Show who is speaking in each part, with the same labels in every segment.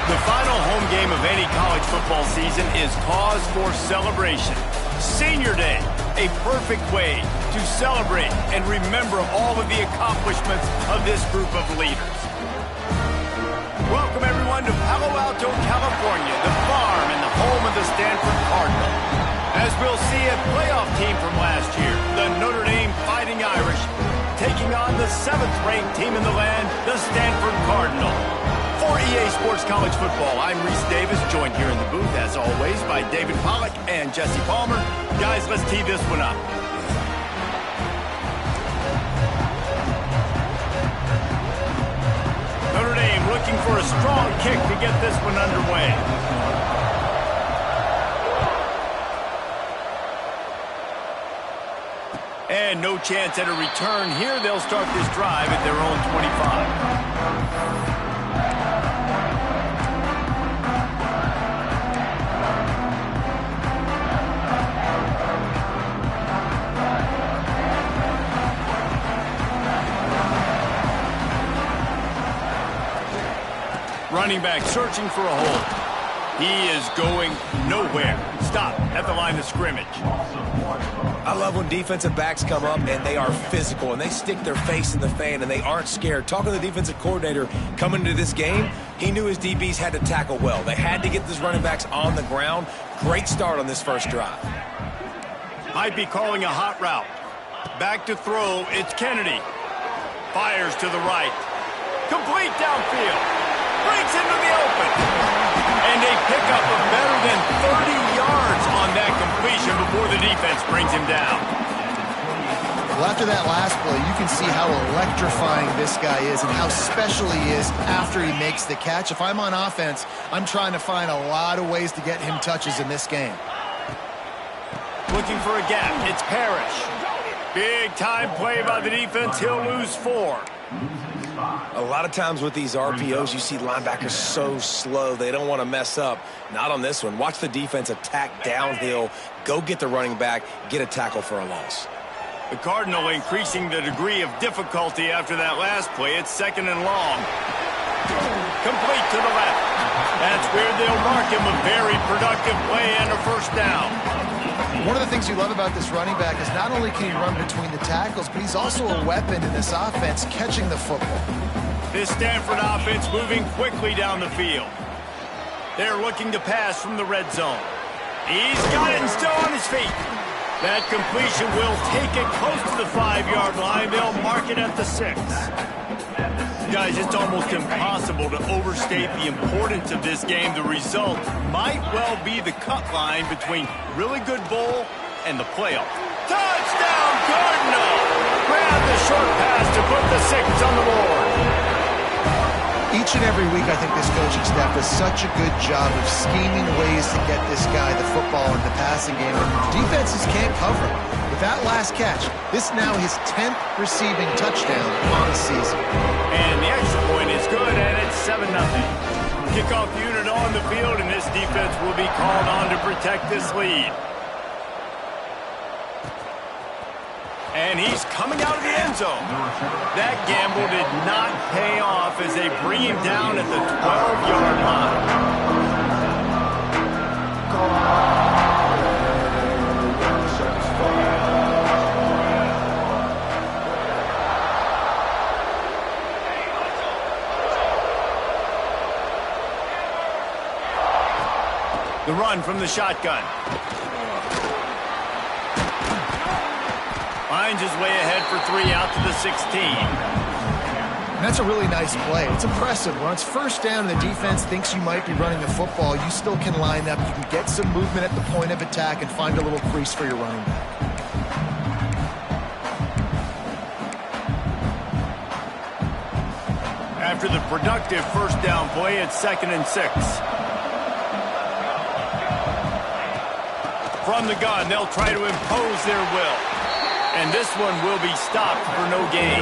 Speaker 1: The final home game of any college football season is cause for celebration. Senior Day, a perfect way to celebrate and remember all of the accomplishments of this group of leaders. Welcome, everyone, to Palo Alto, California, the farm and the home of the Stanford Cardinal. As we'll see a playoff team from last year, the Notre Dame Fighting Irish, taking on the 7th-ranked team in the land, the Stanford Cardinal. For EA Sports College Football, I'm Reese Davis, joined here in the booth, as always, by David Pollack and Jesse Palmer. Guys, let's tee this one up. Notre Dame looking for a strong kick to get this one underway. And no chance at a return here. They'll start this drive at their own 25. Running back searching for a hole. He is going nowhere. Stop at the line of scrimmage.
Speaker 2: I love when defensive backs come up and they are physical and they stick their face in the fan and they aren't scared. Talking to the defensive coordinator coming into this game, he knew his DBs had to tackle well. They had to get these running backs on the ground. Great start on this first drive.
Speaker 1: Might be calling a hot route. Back to throw, it's Kennedy. Fires to the right. Complete downfield. Breaks into the open. And a pickup of better than 30 yards on that completion before the defense brings him down.
Speaker 3: Well, after that last play, you can see how electrifying this guy is and how special he is after he makes the catch. If I'm on offense, I'm trying to find a lot of ways to get him touches in this game.
Speaker 1: Looking for a gap. It's Parrish. Big time play by the defense. He'll lose 4.
Speaker 2: A lot of times with these RPOs, you see linebackers so slow, they don't want to mess up. Not on this one. Watch the defense attack downhill, go get the running back, get a tackle for a loss.
Speaker 1: The Cardinal increasing the degree of difficulty after that last play. It's 2nd and long. Complete to the left. That's where they'll mark him. A very productive play and a first down.
Speaker 3: One of the things you love about this running back is not only can he run between the tackles, but he's also a weapon in this offense, catching the football.
Speaker 1: This Stanford offense moving quickly down the field. They're looking to pass from the red zone. He's got it and still on his feet. That completion will take it close to the 5-yard line. They'll mark it at the 6. Guys, it's almost impossible to overstate the importance of this game. The result might well be the cut line between really good bowl and the playoff. Touchdown, Cardinal! Grab the short pass to put the 6 on the board.
Speaker 3: Each and every week, I think this coaching staff does such a good job of scheming ways to get this guy the football in the passing game, and defenses can't cover him. With that last catch, this now his 10th receiving touchdown on the season.
Speaker 1: And the extra point is good, and it's 7-0. Kickoff unit on the field, and this defense will be called on to protect this lead. And he's coming out of the end zone. That gamble did not pay off as they bring him down at the 12-yard line. The run from the shotgun. Finds his way ahead for 3 out to the 16.
Speaker 3: And that's a really nice play. It's impressive. When it's first down and the defense thinks you might be running the football, you still can line up. You can get some movement at the point of attack and find a little crease for your running back.
Speaker 1: After the productive first down play, it's 2nd and 6. From the gun, they'll try to impose their will. And this one will be stopped for no gain.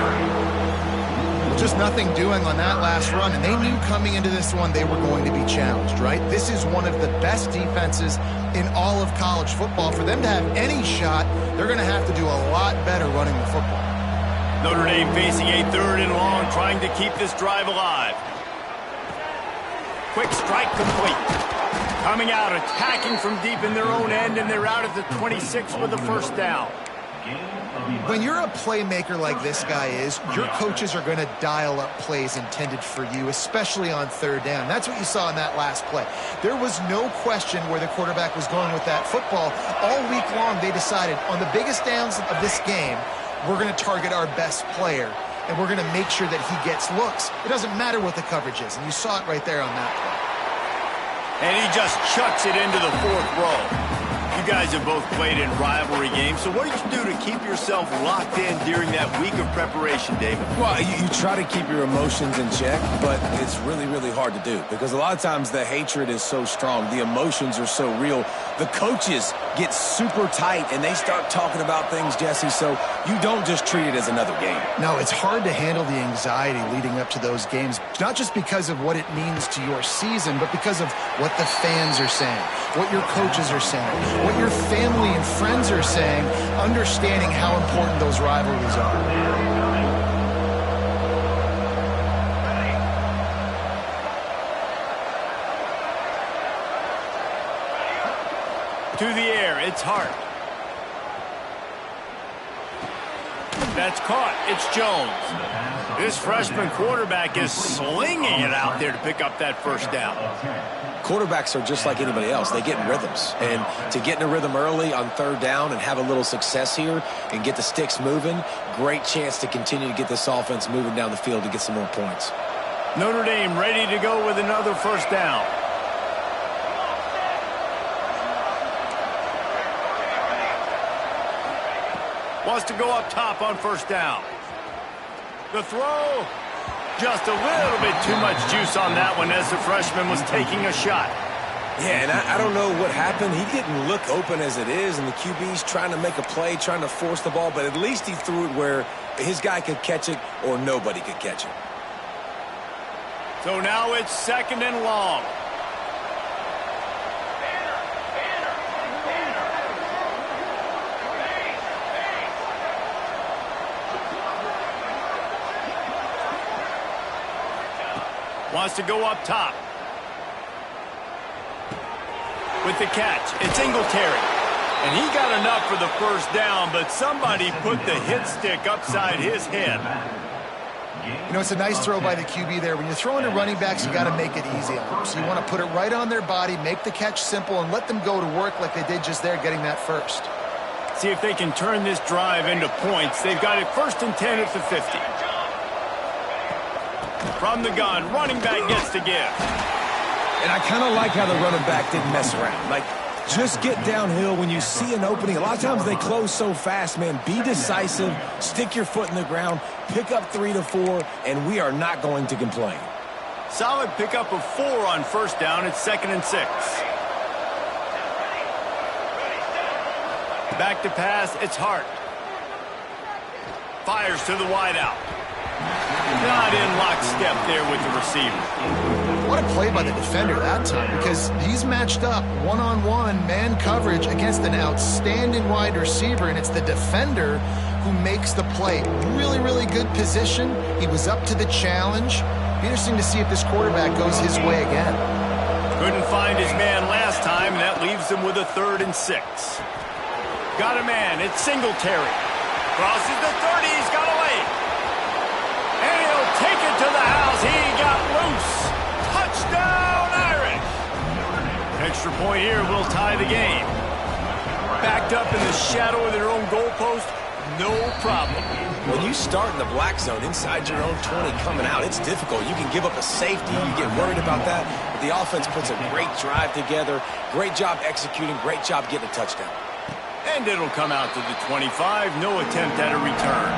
Speaker 3: Just nothing doing on that last run, and they knew coming into this one they were going to be challenged, right? This is one of the best defenses in all of college football. For them to have any shot, they're going to have to do a lot better running the football.
Speaker 1: Notre Dame facing a 3rd and long, trying to keep this drive alive. Quick strike complete. Coming out, attacking from deep in their own end, and they're out at the 26 with a first down.
Speaker 3: When you're a playmaker like this guy is, your coaches are going to dial up plays intended for you, especially on 3rd down. That's what you saw in that last play. There was no question where the quarterback was going with that football. All week long, they decided on the biggest downs of this game, we're going to target our best player, and we're going to make sure that he gets looks. It doesn't matter what the coverage is, and you saw it right there on that play.
Speaker 1: And he just chucks it into the 4th row. You guys have both played in rivalry games, so what did you do to keep yourself locked in during that week of preparation, David?
Speaker 2: Well, you try to keep your emotions in check, but it's really, really hard to do because a lot of times the hatred is so strong. The emotions are so real. The coaches get super tight, and they start talking about things, Jesse, so you don't just treat it as another game.
Speaker 3: No, it's hard to handle the anxiety leading up to those games, not just because of what it means to your season, but because of what the fans are saying, what your coaches are saying, what your family and friends are saying, understanding how important those rivalries are.
Speaker 1: To the air, it's Hart. That's caught. It's Jones. This freshman quarterback is slinging it out there to pick up that first down.
Speaker 2: Quarterbacks are just like anybody else. They get in rhythms. And to get in a rhythm early on 3rd down and have a little success here and get the sticks moving, great chance to continue to get this offense moving down the field to get some more points.
Speaker 1: Notre Dame ready to go with another first down. Wants to go up top on first down. The throw, just a little bit too much juice on that one as the freshman was taking a shot.
Speaker 2: Yeah, and I don't know what happened. He didn't look open as it is, and the QB's trying to make a play, trying to force the ball, but at least he threw it where his guy could catch it or nobody could catch it.
Speaker 1: So now it's 2nd and long. Wants to go up top. With the catch, it's Singletary. And he got enough for the first down, but somebody put the hit stick upside his head.
Speaker 3: You know, it's a nice throw by the QB there. When you're throwing to running backs, you got to make it easy on them. So you want to put it right on their body, make the catch simple, and let them go to work like they did just there, getting that first.
Speaker 1: See if they can turn this drive into points. They've got it 1st and 10 at the 50. From the gun, running back gets to give.
Speaker 2: And I kind of like how the running back didn't mess around. Like, just get downhill when you see an opening. A lot of times they close so fast, man. Be decisive, stick your foot in the ground, pick up 3 to 4, and we are not going to complain.
Speaker 1: Solid pickup of 4 on 1st down. It's 2nd and 6. Back to pass, it's Hart. Fires to the wideout. Not in lockstep there with the receiver.
Speaker 3: What a play by the defender that time, because he's matched up one-on-one man coverage against an outstanding wide receiver, and it's the defender who makes the play. Really, really good position. He was up to the challenge. Be interesting to see if this quarterback goes his way again.
Speaker 1: Couldn't find his man last time, and that leaves him with a 3rd and 6. Got a man, it's Singletary. Crosses the 30, he's got a lane. And he'll take it to the house. He got loose. Touchdown, Irish. Extra point here will tie the game. Backed up in the shadow of their own goalpost, no problem.
Speaker 2: When you start in the black zone inside your own 20 coming out, it's difficult. You can give up a safety. You get worried about that. But the offense puts a great drive together. Great job executing. Great job getting a touchdown.
Speaker 1: And it'll come out to the 25. No attempt at a return.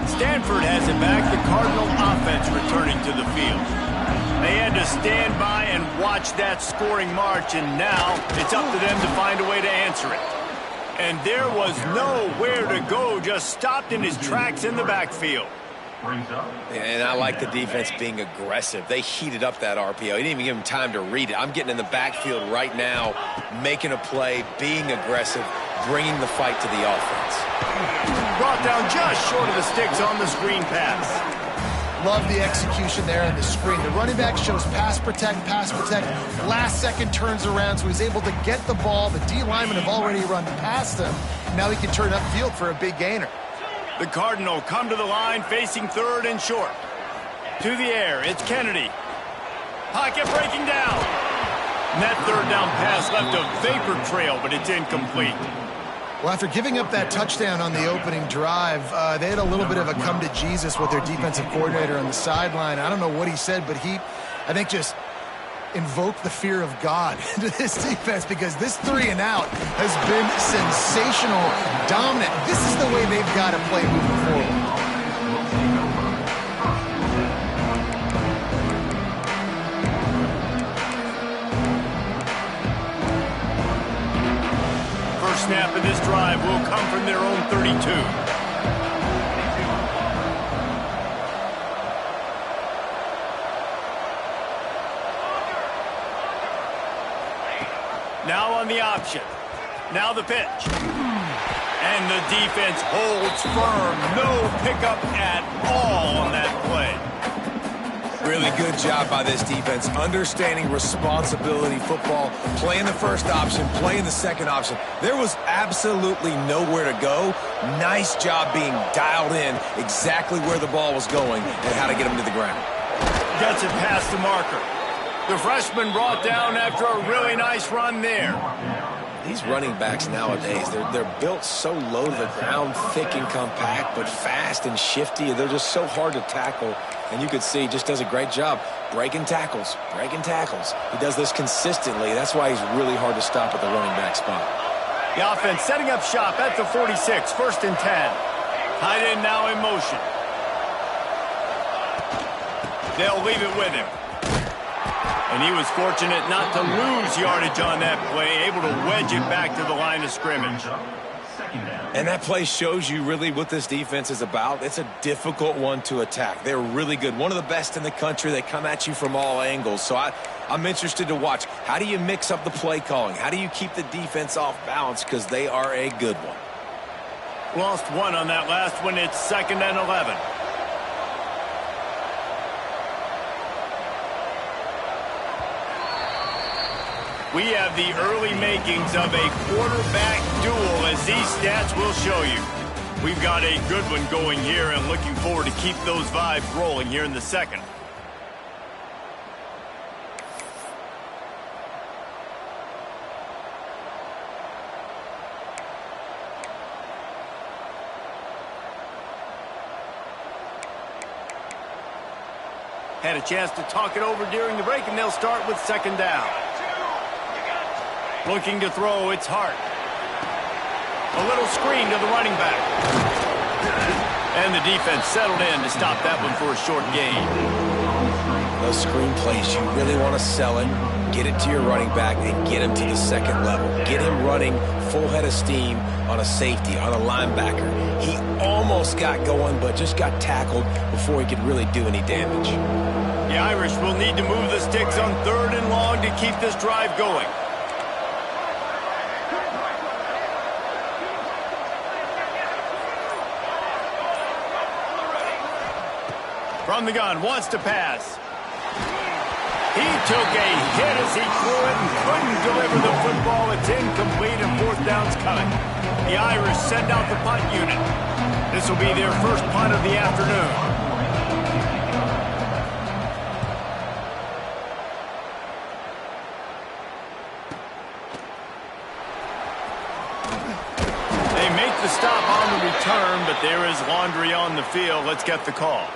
Speaker 1: Stanford has it back. The Cardinal offense returning to the field. They had to stand by and watch that scoring march, and now it's up to them to find a way to answer it. And there was nowhere to go, just stopped in his tracks in the backfield.
Speaker 2: And I like the defense being aggressive. They heated up that RPO. He didn't even give him time to read it. I'm getting in the backfield right now, making a play, being aggressive, bringing the fight to the offense.
Speaker 1: Brought down just short of the sticks on the screen pass.
Speaker 3: Love the execution there on the screen. The running back shows pass protect, last second turns around, so he's able to get the ball. The D linemen have already run past him. Now he can turn upfield for a big gainer.
Speaker 1: The Cardinal come to the line facing 3rd and short. To the air, it's Kennedy. Pocket breaking down. And that 3rd down pass left a vapor trail, but it's incomplete.
Speaker 3: Well, after giving up that touchdown on the opening drive, they had a little bit of a come to Jesus with their defensive coordinator on the sideline. I don't know what he said, but he, I think, just invoked the fear of God into this defense, because this 3 and out has been sensational, dominant. This is the way they've got to play moving forward.
Speaker 1: Snap of this drive will come from their own 32. Now on the option. Now the pitch. And the defense holds firm. No pickup at all on that play.
Speaker 2: Really good job by this defense, understanding responsibility football, playing the first option, playing the second option. There was absolutely nowhere to go. Nice job being dialed in exactly where the ball was going and how to get him to the ground.
Speaker 1: Gets it past the marker. The freshman brought down after a really nice run there.
Speaker 2: These running backs nowadays, they're built so low to the ground, thick and compact, but fast and shifty. They're just so hard to tackle. And you could see he just does a great job breaking tackles. He does this consistently. That's why he's really hard to stop at the running back spot.
Speaker 1: The offense setting up shop at the 46, 1st and 10. Tight end now in motion. They'll leave it with him. And he was fortunate not to lose yardage on that play, able to wedge it back to the line of scrimmage.
Speaker 2: And that play shows you really what this defense is about. It's a difficult one to attack. They're really good. One of the best in the country. They come at you from all angles. So I'm interested to watch. How do you mix up the play calling? How do you keep the defense off balance? Because they are a good one.
Speaker 1: Lost one on that last one. It's 2nd and 11. We have the early makings of a quarterback duel, as these stats will show you. We've got a good one going here and looking forward to keep those vibes rolling here in the second. Had a chance to talk it over during the break, and they'll start with second down. Looking to throw, it's Hart. A little screen to the running back. And the defense settled in to stop that one for a short gain.
Speaker 2: Those screen plays, you really want to sell it, get it to your running back, and get him to the second level. Get him running full head of steam on a safety, on a linebacker. He almost got going, but just got tackled before he could really do any damage.
Speaker 1: The Irish will need to move the sticks on 3rd and long to keep this drive going. From the gun, wants to pass. He took a hit as he threw it and couldn't deliver the football. It's incomplete and 4th down's coming. The Irish send out the punt unit. This will be their first punt of the afternoon. They make the stop on the return, but there is laundry on the field. Let's get the call.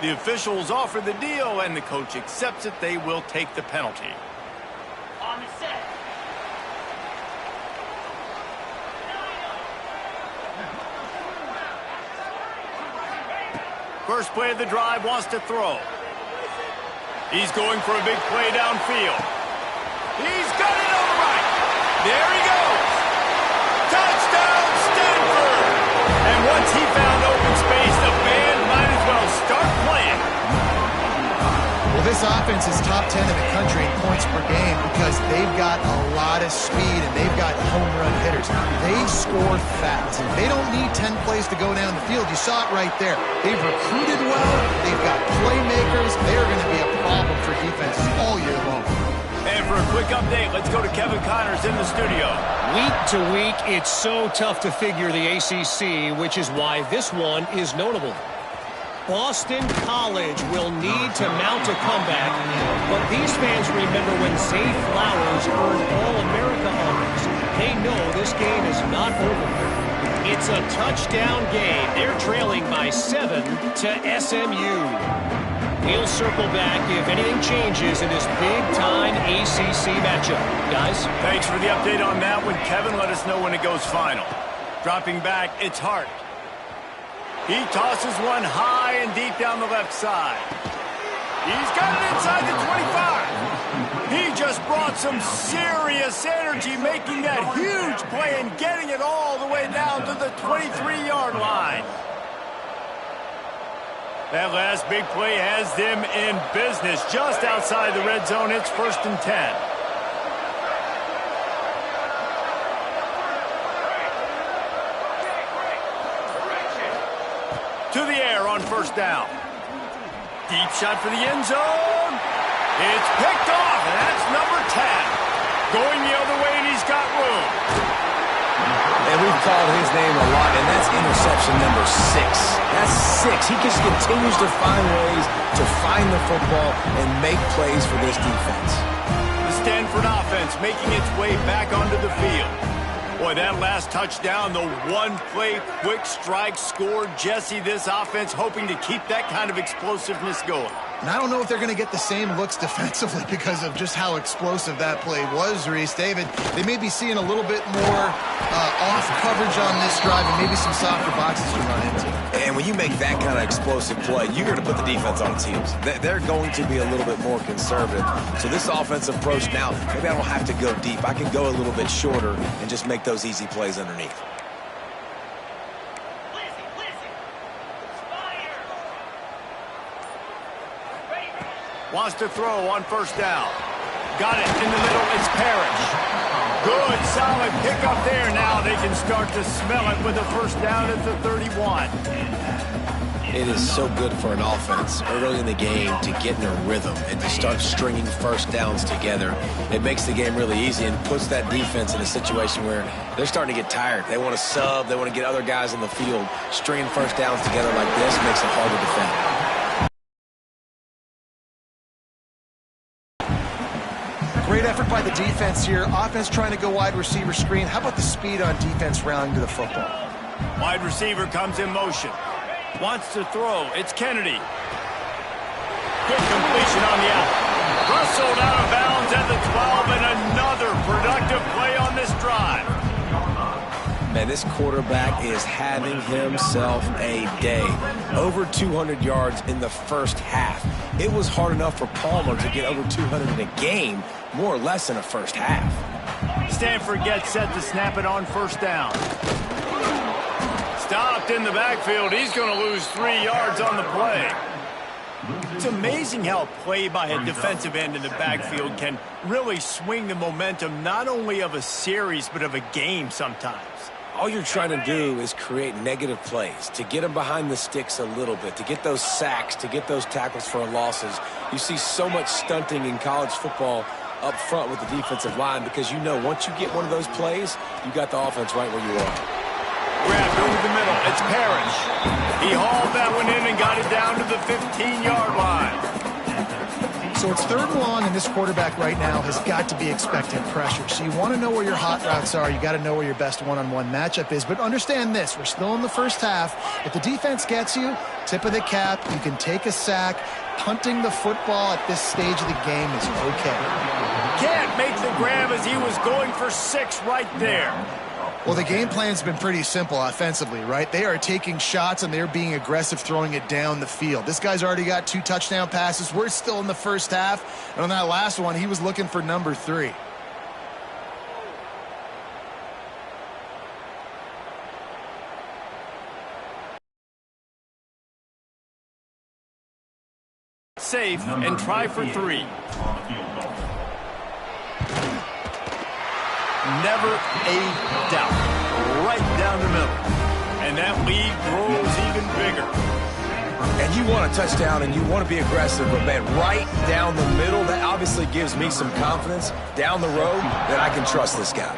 Speaker 1: The officials offer the deal, and the coach accepts it. They will take the penalty.
Speaker 4: On the set.
Speaker 1: First play of the drive, wants to throw. He's going for a big play downfield. He's got it on the right. There he goes. Touchdown, Stanford! And once he found open space, the band might as well start playing.
Speaker 3: Well, this offense is top 10 in the country in points per game because they've got a lot of speed and they've got home run hitters. They score fast. They don't need 10 plays to go down the field. You saw it right there. They've recruited well. They've got playmakers. They're going to be a problem for defenses all year long.
Speaker 1: And for a quick update, let's go to Kevin Connors in the studio.
Speaker 5: Week to week, it's so tough to figure the ACC, which is why this one is notable. Boston College will need to mount a comeback, but these fans remember when Zay Flowers earned All-America honors. They know this game is not over. It's a touchdown game. They're trailing by 7 to SMU. We'll circle back if anything changes in this big-time ACC matchup. Guys?
Speaker 1: Thanks for the update on that one, Kevin. Let us know when it goes final. Dropping back, it's Hart. He tosses one high and deep down the left side. He's got it inside the 25. He just brought some serious energy, making that huge play and getting it all the way down to the 23-yard line. That last big play has them in business. Just outside the red zone, it's 1st and 10. To the air on 1st down. Deep shot for the end zone. It's picked off, and that's number 10. Going the other way, and he's got room.
Speaker 2: And we've called his name a lot, and that's interception number 6. That's 6. He just continues to find ways to find the football and make plays for this defense.
Speaker 1: The Stanford offense making its way back onto the field. Boy, that last touchdown, the one-play quick strike score. Jesse, this offense hoping to keep that kind of explosiveness going.
Speaker 3: And I don't know if they're going to get the same looks defensively because of just how explosive that play was, Reese. David, they may be seeing a little bit more off coverage on this drive and maybe some softer boxes to run into.
Speaker 2: And when you make that kind of explosive play, you're going to put the defense on its heels. They're going to be a little bit more conservative. So this offensive approach now, maybe I don't have to go deep. I can go a little bit shorter and just make those easy plays underneath.
Speaker 1: Wants to throw on 1st down. Got it in the middle. It's Parrish. Good, solid pickup there. Now they can start to smell it with a 1st down at the 31.
Speaker 2: It is so good for an offense early in the game to get in a rhythm and to start stringing first downs together. It makes the game really easy and puts that defense in a situation where they're starting to get tired. They want to sub. They want to get other guys in the field. Stringing first downs together like this makes it hard to defend.
Speaker 3: Great effort by the defense here. Offense trying to go wide receiver screen. How about the speed on defense rallying to the football?
Speaker 1: Wide receiver comes in motion. Wants to throw. It's Kennedy. Good completion on the out. Rustled out of bounds at the 12, and another productive play on this drive.
Speaker 2: Man, this quarterback is having himself a day. Over 200 yards in the first half. It was hard enough for Palmer to get over 200 in a game, more or less in a first half.
Speaker 1: Stanford gets set to snap it on first down. Stopped in the backfield. He's going to lose 3 yards on the play. It's amazing how a play by a defensive end in the backfield can really swing the momentum not only of a series but of a game sometimes.
Speaker 2: All you're trying to do is create negative plays, to get them behind the sticks a little bit, to get those sacks, to get those tackles for losses. You see so much stunting in college football up front with the defensive line because you know once you get one of those plays, you got the offense right where you are.
Speaker 1: Grabbed over the middle. It's Parrish. He hauled that one in and got it down to the 15-yard line.
Speaker 3: So it's 3rd and long, and this quarterback right now has got to be expecting pressure. So you want to know where your hot routes are. You got to know where your best one-on-one matchup is. But understand this, we're still in the first half. If the defense gets you, tip of the cap, you can take a sack. Punting the football at this stage of the game is okay.
Speaker 1: Can't make the grab as he was going for 6 right there.
Speaker 3: Well, the game plan's been pretty simple offensively, right? They are taking shots, and they're being aggressive, throwing it down the field. This guy's already got 2 touchdown passes. We're still in the first half. And on that last one, he was looking for number 3.
Speaker 1: Safe and try for 3. Never a doubt. Right down the middle. And that lead grows even bigger.
Speaker 2: And you want a touchdown and you want to be aggressive, but man, right down the middle, that obviously gives me some confidence down the road that I can trust this guy.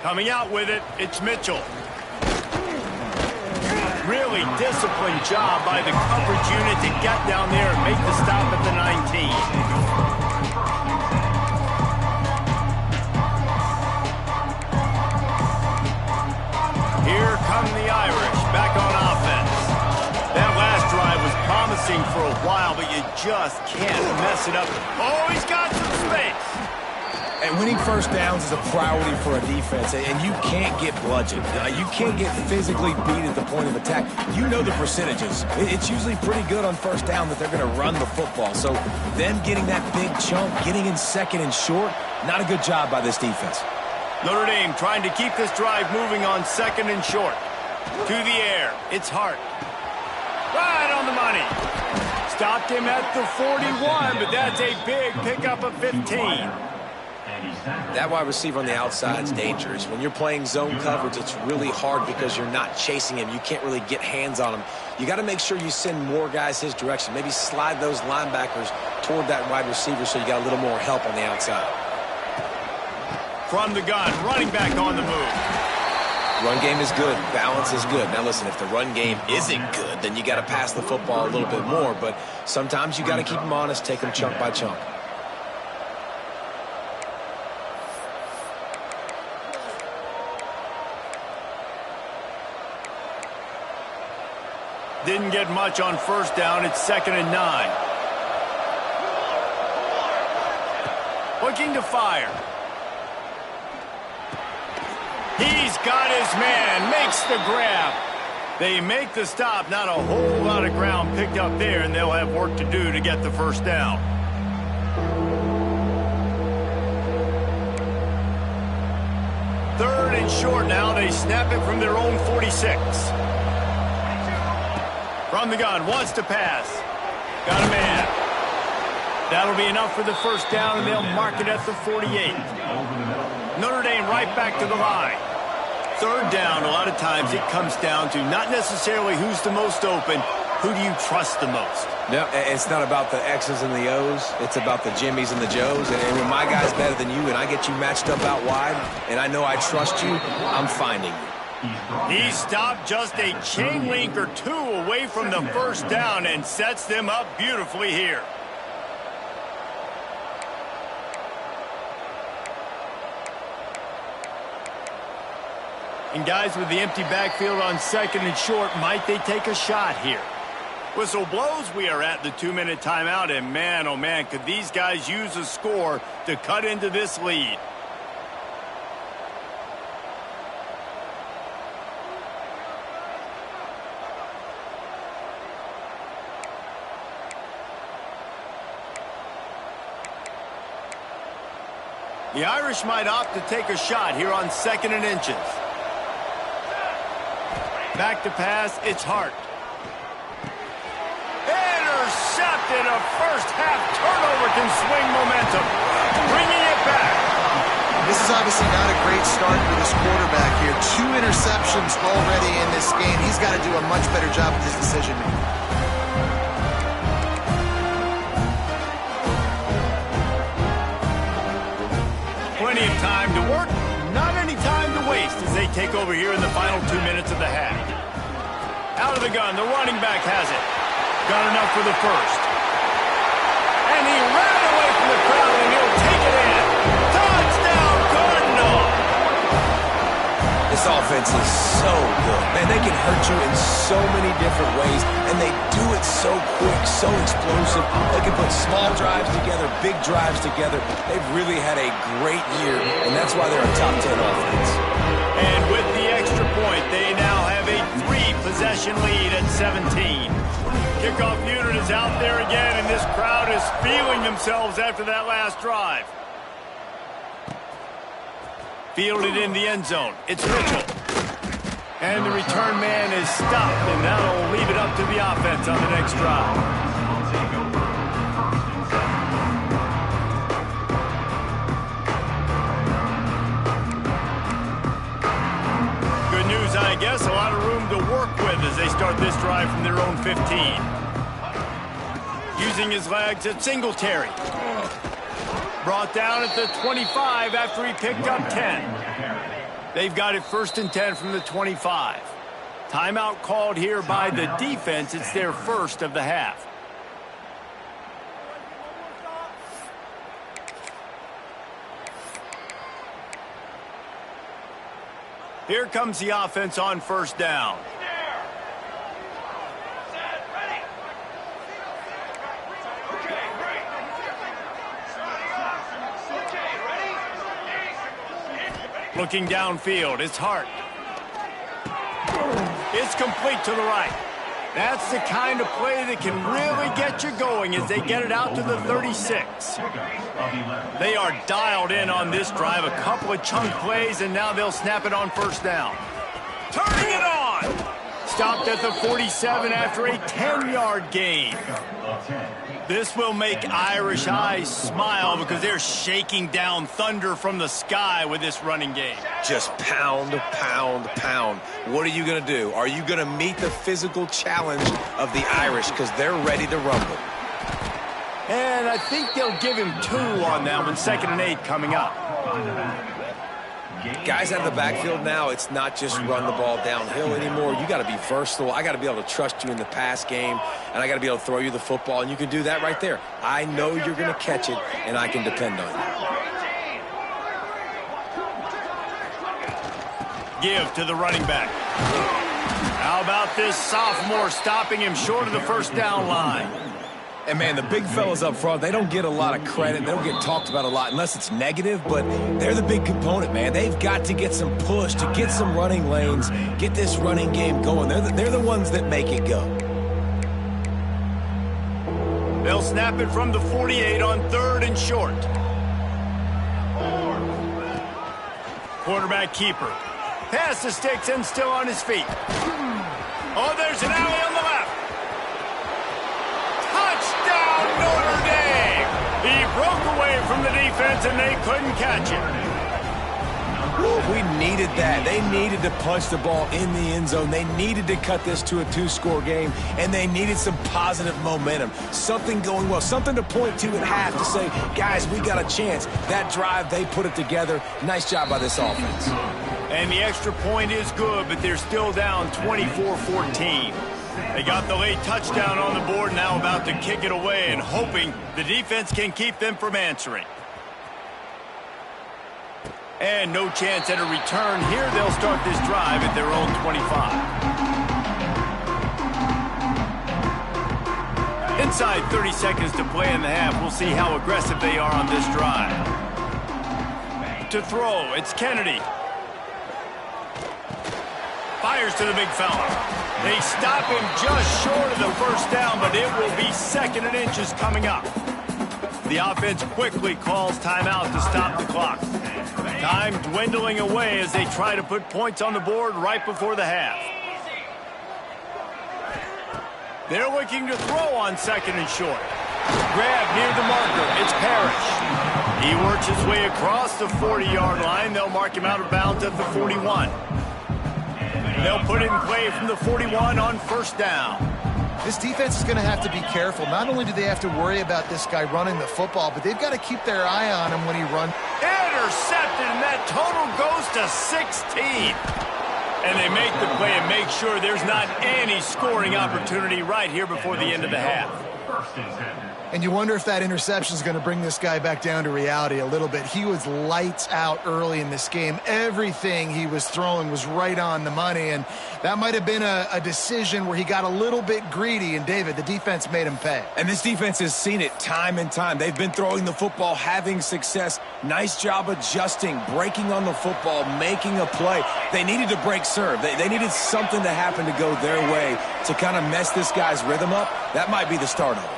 Speaker 1: Coming out with it, it's Mitchell. Really disciplined job by the coverage unit to get down there and make the stop at the 19. Here come the Irish, back on offense. That last drive was promising for a while, but you just can't mess it up. Oh, he's got some space.
Speaker 2: And winning first downs is a priority for a defense, and you can't get bludgeoned. You can't get physically beat at the point of attack. You know the percentages. It's usually pretty good on first down that they're going to run the football. So them getting that big chunk, getting in second and short, not a good job by this defense.
Speaker 1: Notre Dame trying to keep this drive moving on 2nd and short. To the air. It's Hart. Right on the money. Stopped him at the 41, but that's a big pickup of 15.
Speaker 2: That wide receiver on the outside is dangerous. When you're playing zone coverage, it's really hard because you're not chasing him. You can't really get hands on him. You got to make sure you send more guys his direction. Maybe slide those linebackers toward that wide receiver so you got a little more help on the outside.
Speaker 1: From the gun, running back on the move.
Speaker 2: Run game is good. Balance is good. Now, listen, if the run game isn't good, then you got to pass the football a little bit more. But sometimes you got to keep them honest, take them chunk by chunk.
Speaker 1: Didn't get much on first down. It's 2nd and 9. Looking to fire. He's got his man, makes the grab. They make the stop, not a whole lot of ground picked up there, and they'll have work to do to get the first down. Third and short now, they snap it from their own 46. From the gun, wants to pass. Got a man. That'll be enough for the first down, and they'll mark it at the 48. Notre Dame right back to the line. Third down, a lot of times it comes down to not necessarily who's the most open, who do you trust the most?
Speaker 2: No, it's not about the X's and the O's. It's about the Jimmies and the Joes. And when my guy's better than you and I get you matched up out wide and I know I trust you, I'm finding you.
Speaker 1: He stopped just a chain link or two away from the first down and sets them up beautifully here. And guys, with the empty backfield on second and short, might they take a shot here? Whistle blows, we are at the 2-minute timeout, and man, oh man, could these guys use a score to cut into this lead. The Irish might opt to take a shot here on 2nd and inches. Back to pass, it's Hart. Intercepted, a first-half turnover can swing momentum. Bringing it back.
Speaker 3: This is obviously not a great start for this quarterback here. 2 interceptions already in this game. He's got to do a much better job with his decision-making.
Speaker 1: Plenty of time to work, not any time to waste as they take over here in the final 2 minutes of the half. Out of the gun, the running back has it. Got enough for the first. And he ran away from the crowd and he'll take it in. Touchdown, Cardinal!
Speaker 2: This offense is so good. Man, they can hurt you in so many different ways, and they do it so quick, so explosive. They can put small drives together, big drives together. They've really had a great year, and that's why they're a top 10 offense.
Speaker 1: And with the extra point, they now have a 3-possession lead at 17. Kickoff unit is out there again, and this crowd is feeling themselves after that last drive. Fielded in the end zone. It's Mitchell. And the return man is stopped, and that'll leave it up to the offense on the next drive. Good news, I guess. A lot of room to work with as they start this drive from their own 15. Using his legs at Singletary. Brought down at the 25 after he picked up 10. They've got it 1st and 10 from the 25. Timeout called here by the defense. It's their first of the half. Here comes the offense on 1st down. Looking downfield, it's Hart. It's complete to the right. That's the kind of play that can really get you going as they get it out to the 36. They are dialed in on this drive. A couple of chunk plays, and now they'll snap it on 1st down. Turning it on! Stopped at the 47 after a 10-yard gain. This will make Irish eyes smile because they're shaking down thunder from the sky with this running game.
Speaker 2: Just pound, pound, pound. What are you going to do? Are you going to meet the physical challenge of the Irish because they're ready to rumble?
Speaker 1: And I think they'll give him 2 on that one. 2nd and 8 coming up.
Speaker 2: Guys out of the backfield now, it's not just run the ball downhill anymore. You got to be versatile. I got to be able to trust you in the pass game, and I got to be able to throw you the football, and you can do that right there. I know you're going to catch it, and I can depend on
Speaker 1: you. Give to the running back. How about this sophomore stopping him short of the 1st down line?
Speaker 2: And, man, the big fellas up front, they don't get a lot of credit. They don't get talked about a lot unless it's negative, but they're the big component, man. They've got to get some push, to get some running lanes, get this running game going. They're the ones that make it go.
Speaker 1: They'll snap it from the 48 on 3rd and short. Quarterback keeper. Pass the sticks and still on his feet. Oh, there's an alley on the left. Touchdown, Notre Dame! He broke away from the defense and they couldn't catch him.
Speaker 2: We needed that. They needed to punch the ball in the end zone. They needed to cut this to a 2-score game, and they needed some positive momentum. Something going well, something to point to at half to say, guys, we got a chance. That drive, they put it together. Nice job by this offense.
Speaker 1: And the extra point is good, but they're still down 24-14. They got the late touchdown on the board, now about to kick it away and hoping the defense can keep them from answering. And no chance at a return here. They'll start this drive at their own 25. Inside 30 seconds to play in the half. We'll see how aggressive they are on this drive. To throw, it's Kennedy. Fires to the big fella. They stop him just short of the first down, but it will be 2nd and inches coming up. The offense quickly calls timeout to stop the clock. Time dwindling away as they try to put points on the board right before the half. They're looking to throw on 2nd and short. Grab near the marker. It's Parrish. He works his way across the 40-yard line. They'll mark him out of bounds at the 41. They'll put it in play from the 41 on 1st down.
Speaker 3: This defense is going to have to be careful. Not only do they have to worry about this guy running the football, but they've got to keep their eye on him when he runs.
Speaker 1: Intercepted, and that total goes to 16. And they make the play and make sure there's not any scoring opportunity right here before the end of the half.
Speaker 3: And you wonder if that interception is going to bring this guy back down to reality a little bit. He was lights out early in this game. Everything he was throwing was right on the money, and that might have been a decision where he got a little bit greedy, and David, the defense made him pay.
Speaker 2: And this defense has seen it time and time. They've been throwing the football, having success. Nice job adjusting, breaking on the football, making a play. They needed to break serve. They needed something to happen to go their way to kind of mess this guy's rhythm up. That might be the start of it.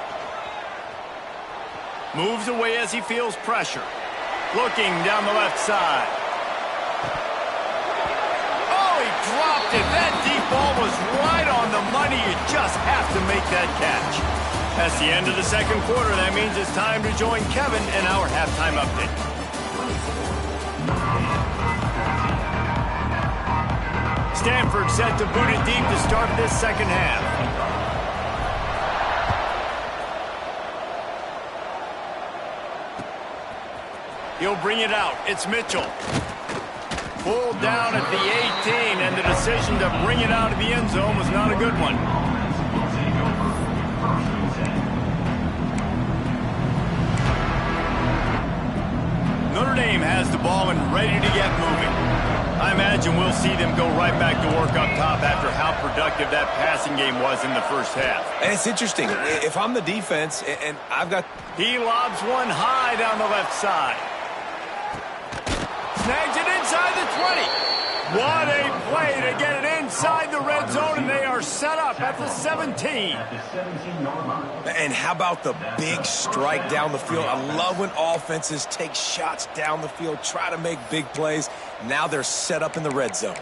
Speaker 1: Moves away as he feels pressure. Looking down the left side. Oh, he dropped it. That deep ball was right on the money. You just have to make that catch. That's the end of the 2nd quarter. That means it's time to join Kevin in our halftime update. Stanford set to boot it deep to start this 2nd half. He'll bring it out. It's Mitchell. Pulled down at the 18, and the decision to bring it out of the end zone was not a good one. Notre Dame has the ball and ready to get moving. I imagine we'll see them go right back to work up top after how productive that passing game was in the first half.
Speaker 2: And it's interesting. If I'm the defense, and I've got...
Speaker 1: He lobs one high down the left side. Snags it inside the 20. What a play to get it inside the red zone, and they are set up at the 17.
Speaker 2: And how about the big strike down the field? I love when offenses take shots down the field, try to make big plays. Now they're set up in the red zone.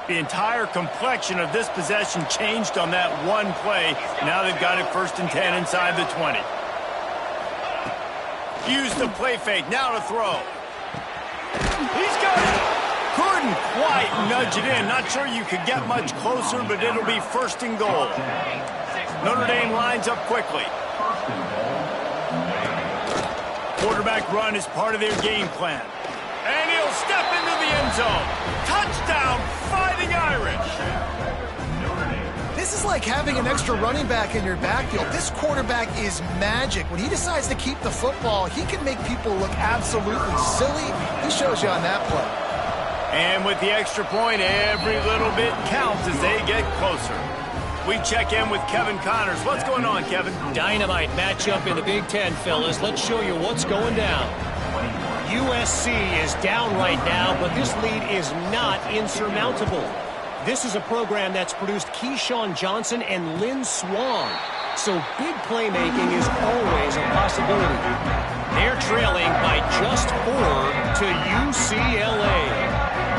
Speaker 1: The entire complexion of this possession changed on that one play. Now they've got it 1st and 10 inside the 20. Use the play fake, now to throw. He's got it. Couldn't quite nudge it in. Not sure you could get much closer, but it'll be 1st and goal. Notre Dame lines up quickly. Quarterback run is part of their game plan. And he'll step into the end zone. Touchdown, Fighting Irish.
Speaker 3: This is like having an extra running back in your backfield. This quarterback is magic. When he decides to keep the football, he can make people look absolutely silly. He shows you on that play.
Speaker 1: And with the extra point, every little bit counts as they get closer. We check in with Kevin Connors. What's going on, Kevin?
Speaker 5: Dynamite matchup in the Big Ten, fellas. Let's show you what's going down. USC is down right now, but this lead is not insurmountable. This is a program that's produced Keyshawn Johnson and Lynn Swann. So big playmaking is always a possibility. They're trailing by just 4 to UCLA.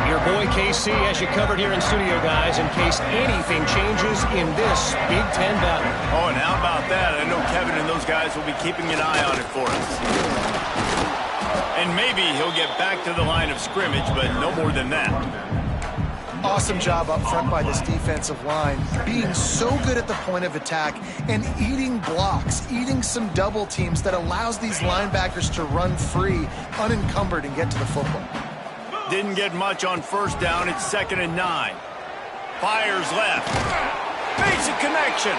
Speaker 5: Your boy KC has you covered here in studio, guys, in case anything changes in this Big Ten battle.
Speaker 1: Oh, and how about that? I know Kevin and those guys will be keeping an eye on it for us. And maybe he'll get back to the line of scrimmage, but no more than that.
Speaker 3: Awesome job up front by this defensive line, being so good at the point of attack and eating blocks, eating some double teams that allows these linebackers to run free, unencumbered, and get to the football.
Speaker 1: Didn't get much on first down. It's 2nd and 9. Fires left. Makes a connection.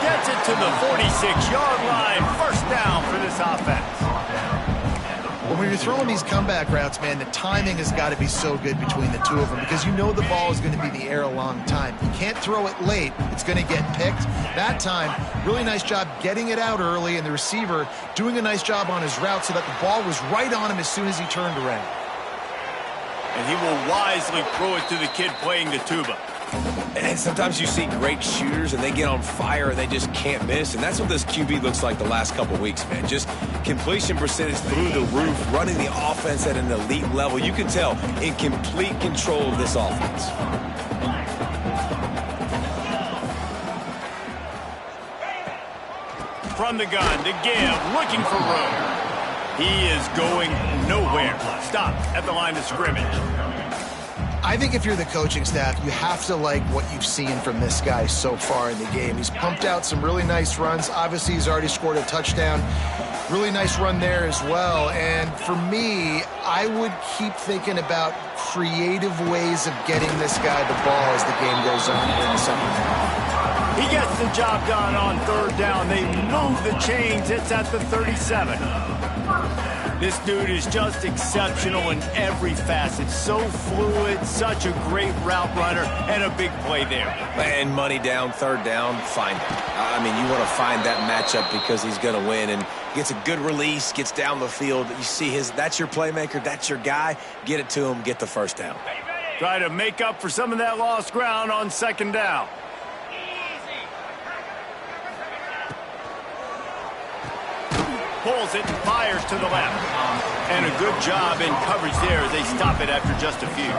Speaker 1: Gets it to the 46-yard line. First down for this offense.
Speaker 3: Well, when you're throwing these comeback routes, man, the timing has got to be so good between the two of them because you know the ball is going to be in the air a long time. You can't throw it late. It's going to get picked. That time, really nice job getting it out early, and the receiver doing a nice job on his route so that the ball was right on him as soon as he turned around.
Speaker 1: And he will wisely throw it to the kid playing the tuba.
Speaker 2: And sometimes you see great shooters and they get on fire and they just can't miss. And that's what this QB looks like the last couple weeks, man. Just completion percentage through the roof, running the offense at an elite level. You can tell in complete control of this offense.
Speaker 1: From the gun to give, looking for room. He is going nowhere. Stopped at the line of scrimmage.
Speaker 3: I think if you're the coaching staff, you have to like what you've seen from this guy so far in the game. He's pumped out some really nice runs. Obviously, he's already scored a touchdown. Really nice run there as well. And for me, I would keep thinking about creative ways of getting this guy the ball as the game goes on here in the second half.
Speaker 1: He gets the job done on 3rd down. They move the chains. It's at the 37. This dude is just exceptional in every facet. So fluid, such a great route runner, and a big play there.
Speaker 2: And money down, 3rd down, find him. I mean, you want to find that matchup because he's going to win. And gets a good release, gets down the field. You see that's your playmaker, that's your guy. Get it to him, get the 1st down.
Speaker 1: Try to make up for some of that lost ground on 2nd down. Pulls it and fires to the left. And a good job in coverage there as they stop it after just a few.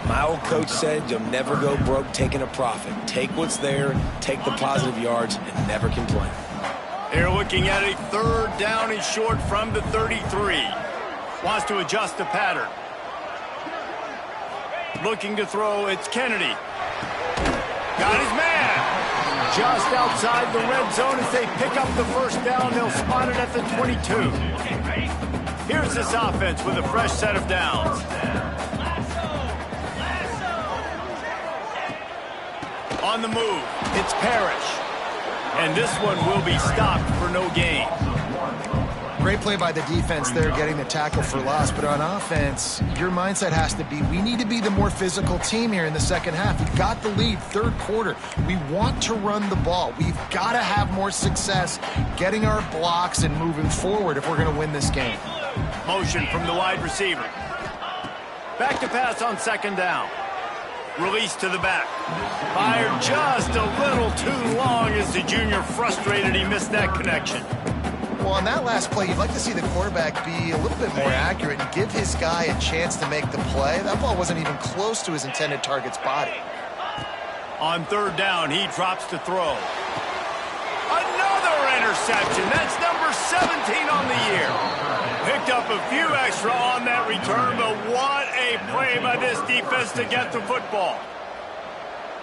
Speaker 2: My old coach said you'll never go broke taking a profit. Take what's there, take the positive yards, and never complain.
Speaker 1: They're looking at a 3rd down and short from the 33. Wants to adjust the pattern. Looking to throw, it's Kennedy. Got his man. Just outside the red zone as they pick up the 1st down. They'll spot it at the 22. Here's this offense with a fresh set of downs. On the move, it's Parrish. And this one will be stopped for no gain.
Speaker 3: Great play by the defense there, getting the tackle for loss. But on offense, your mindset has to be, we need to be the more physical team here in the second half. We've got the lead, 3rd quarter. We want to run the ball. We've got to have more success getting our blocks and moving forward if we're going to win this game.
Speaker 1: Motion from the wide receiver. Back to pass on 2nd down. Release to the back. Fired just a little too long as the junior frustrated he missed that connection.
Speaker 3: Well, on that last play, you'd like to see the quarterback be a little bit more accurate and give his guy a chance to make the play. That ball wasn't even close to his intended target's body.
Speaker 1: On 3rd down, he drops to throw. Another interception. That's number 17 on the year. Picked up a few extra on that return, but what a play by this defense to get the football.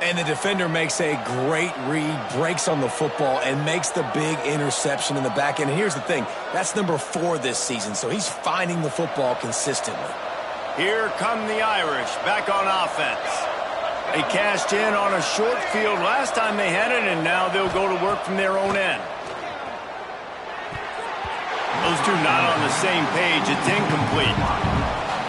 Speaker 2: And the defender makes a great read, breaks on the football, and makes the big interception in the back end. And here's the thing, that's number 4 this season, so he's finding the football consistently.
Speaker 1: Here come the Irish, back on offense. They cashed in on a short field last time they had it, and now they'll go to work from their own end. Those two not on the same page. It's incomplete.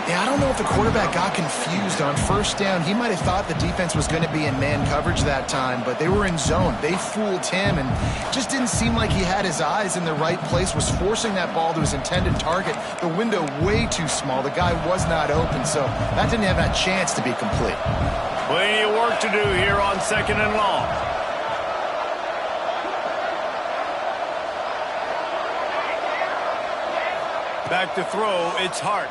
Speaker 3: Yeah, I don't know if the quarterback got confused on 1st down. He might have thought the defense was going to be in man coverage that time, but they were in zone. They fooled him, and just didn't seem like he had his eyes in the right place, was forcing that ball to his intended target. The window way too small. The guy was not open, so that didn't have that chance to be complete.
Speaker 1: Plenty of work to do here on 2nd and long. Back to throw, it's Hart.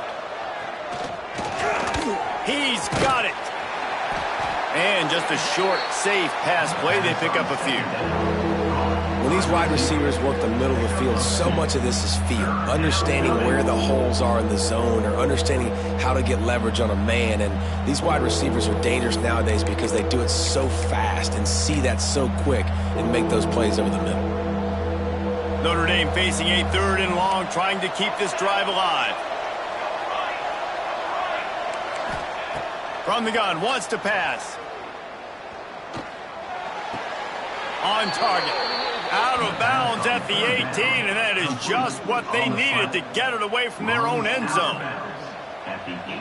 Speaker 1: He's got it. And just a short, safe pass play. They pick up a few.
Speaker 2: When these wide receivers work the middle of the field, so much of this is feel. Understanding where the holes are in the zone or understanding how to get leverage on a man. And these wide receivers are dangerous nowadays because they do it so fast and see that so quick and make those plays over the middle.
Speaker 1: Notre Dame facing a 3rd and long, trying to keep this drive alive. From the gun, wants to pass. On target. Out of bounds at the 18, and that is just what they needed to get it away from their own end zone.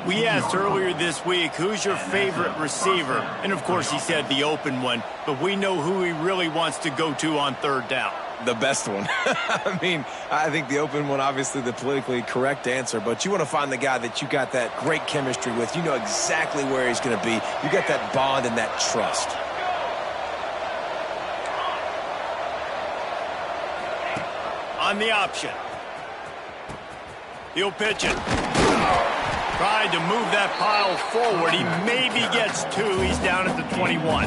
Speaker 1: We asked earlier this week, who's your favorite receiver? And of course he said the open one, but we know who he really wants to go to on 3rd down.
Speaker 2: The best one. I mean, I think the open one, obviously the politically correct answer, but you want to find the guy that you got that great chemistry with. You know exactly where he's going to be. You got that bond and that trust.
Speaker 1: On the option. He'll pitch it. Tried to move that pile forward. He maybe gets 2. He's down at the 21.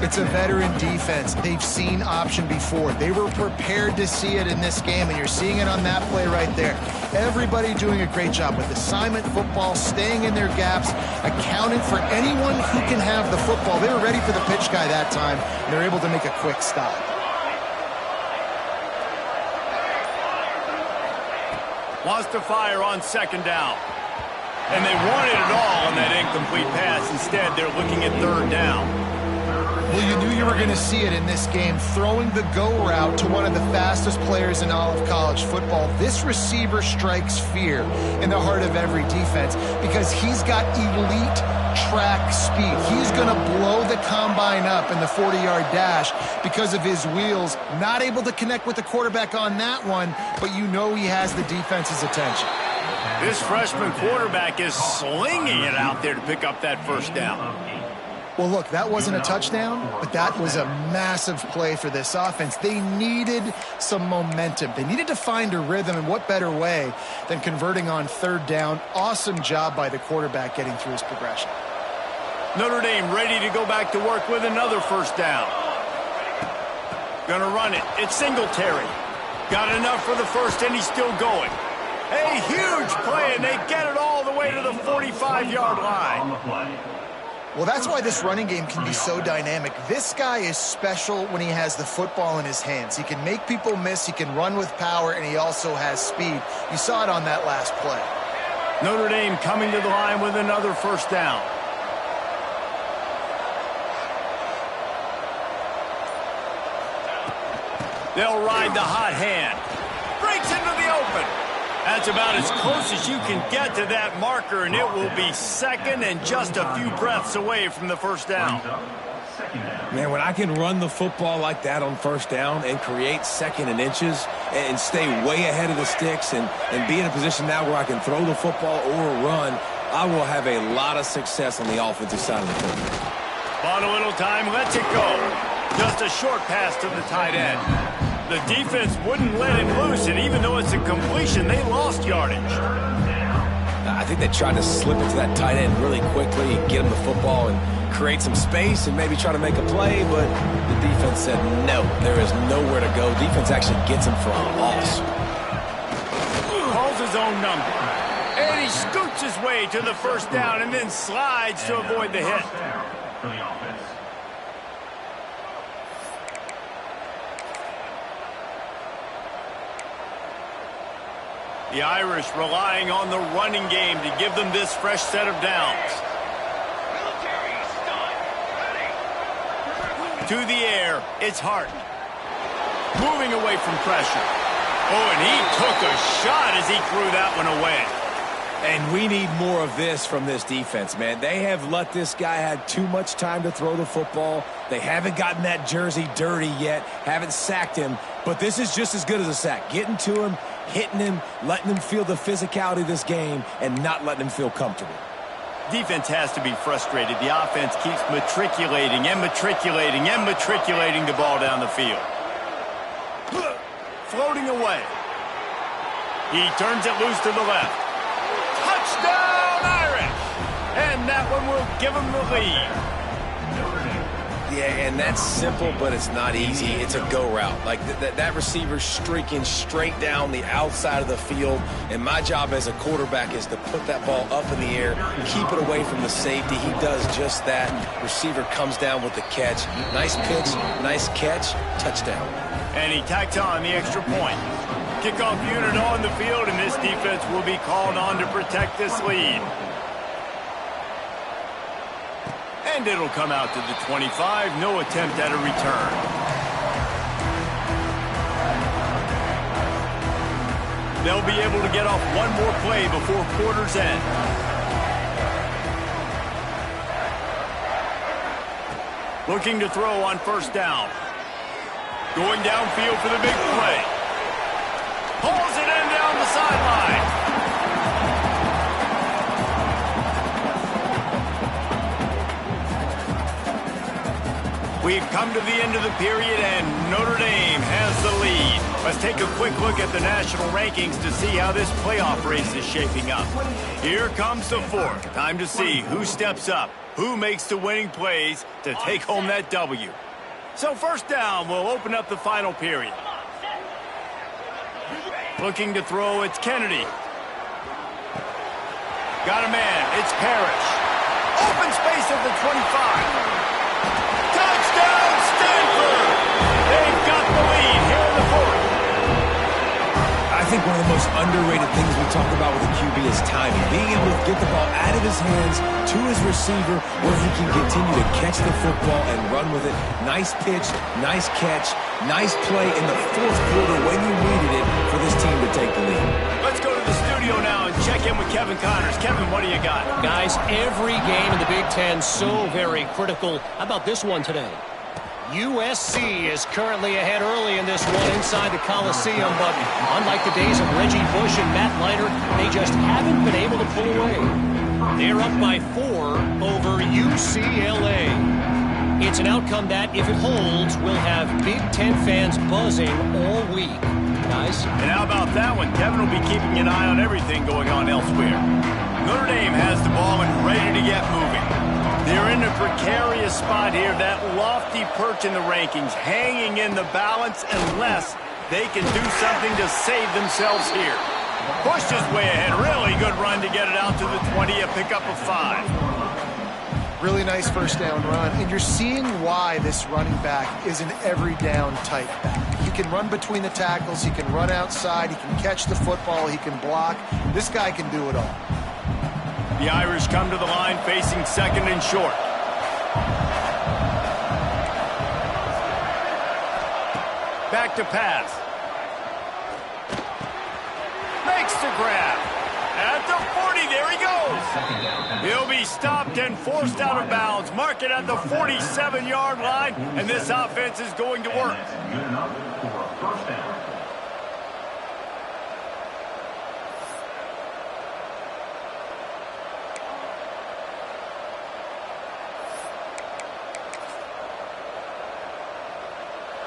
Speaker 3: It's a veteran defense. They've seen option before. They were prepared to see it in this game, and you're seeing it on that play right there. Everybody doing a great job with assignment football, staying in their gaps, accounting for anyone who can have the football. They were ready for the pitch guy that time, and they're able to make a quick stop.
Speaker 1: Wants to fire on 2nd down. And they wanted it all on that incomplete pass. Instead, they're looking at 3rd down.
Speaker 3: Well, you knew you were going to see it in this game, throwing the go route to one of the fastest players in all of college football. This receiver strikes fear in the heart of every defense because he's got elite track speed. He's going to blow the combine up in the 40-yard dash because of his wheels. Not able to connect with the quarterback on that one, but you know he has the defense's attention.
Speaker 1: This freshman quarterback is slinging it out there to pick up that 1st down.
Speaker 3: Well, look, that wasn't a touchdown, but that was a massive play for this offense. They needed some momentum. They needed to find a rhythm, and what better way than converting on 3rd down. Awesome job by the quarterback getting through his progression.
Speaker 1: Notre Dame ready to go back to work with another 1st down. Gonna run it. It's Singletary. Got enough for the 1st, and he's still going. A huge play, and they get it all the way to the 45-yard line.
Speaker 3: Well, that's why this running game can be so dynamic. This guy is special when he has the football in his hands. He can make people miss, he can run with power, and he also has speed. You saw it on that last play.
Speaker 1: Notre Dame coming to the line with another 1st down. They'll ride the hot hand. Breaks into the open. That's about as close as you can get to that marker, and it will be 2nd and just a few breaths away from the 1st down.
Speaker 2: Man, when I can run the football like that on 1st down and create 2nd and inches and stay way ahead of the sticks and be in a position now where I can throw the football or run, I will have a lot of success on the offensive side of the football.
Speaker 1: Bought a little time, lets it go. Just a short pass to the tight end. The defense wouldn't let him loose, and even though it's a completion, they lost yardage.
Speaker 2: I think they tried to slip it to that tight end really quickly and get him the football and create some space and maybe try to make a play, but the defense said no, there is nowhere to go. Defense actually gets him for a loss.
Speaker 1: Calls his own number. And he scoots his way to the 1st down and then slides to avoid the hit. The Irish relying on the running game to give them this fresh set of downs. To the air, it's Hart. Moving away from pressure. Oh, and he took a shot as he threw that one away.
Speaker 2: And we need more of this from this defense, man. They have let this guy have too much time to throw the football. They haven't gotten that jersey dirty yet, haven't sacked him, but this is just as good as a sack. Getting to him, hitting him, letting him feel the physicality of this game, and not letting him feel comfortable.
Speaker 1: Defense has to be frustrated. The offense keeps matriculating and matriculating and matriculating the ball down the field. Floating away. He turns it loose to the left. Touchdown, Irish! And that one will give him the lead.
Speaker 2: Yeah, and that's simple, but it's not easy. It's a go route. Like that receiver's streaking straight down the outside of the field, and my job as a quarterback is to put that ball up in the air, keep it away from the safety. He does just that. Receiver comes down with the catch. Nice pitch, nice catch, touchdown.
Speaker 1: And he tacks on the extra point. Kickoff unit on the field, and this defense will be called on to protect this lead. And it'll come out to the 25. No attempt at a return. They'll be able to get off one more play before quarter's end. Looking to throw on first down. Going downfield for the big play. Pulls it in down the sideline. We've come to the end of the period, and Notre Dame has the lead. Let's take a quick look at the national rankings to see how this playoff race is shaping up. Here comes the fourth. Time to see who steps up, who makes the winning plays to take home that W. So first down will open up the final period. Looking to throw, it's Kennedy. Got a man, it's Parrish. Open space at the 25. Touchdown, Stanford! They've got the lead here in the fourth.
Speaker 2: I think one of the most underrated things we talk about with a QB is timing. Being able to get the ball out of his hands to his receiver where he can continue to catch the football and run with it. Nice pitch, nice catch, nice play in the fourth quarter when you needed it for this team to take the lead.
Speaker 1: Let's go to the studio now and check in with Kevin Connors. Kevin, what do you got?
Speaker 5: Guys, every game in the Big Ten so very critical. How about this one today? USC is currently ahead early in this one inside the Coliseum, but unlike the days of Reggie Bush and Matt Leiter, they just haven't been able to pull away. They're up by 4 over UCLA. It's an outcome that, if it holds, will have Big Ten fans buzzing all week. Guys?
Speaker 1: And how about that one? Kevin will be keeping an eye on everything going on elsewhere. Notre Dame has the ball and ready to get moving. They're in a precarious spot here, that lofty perch in the rankings, hanging in the balance unless they can do something to save themselves here. Pushed his way ahead. Really good run to get it out to the 20, a pickup of 5.
Speaker 3: Really nice first down run, and you're seeing why this running back is an every down type back. He can run between the tackles, he can run outside, he can catch the football, he can block. This guy can do it all.
Speaker 1: The Irish come to the line facing second and short. Back to pass. Makes the grab. At the 40, there he goes. He'll be stopped and forced out of bounds. Mark it at the 47-yard line, and this offense is going to work.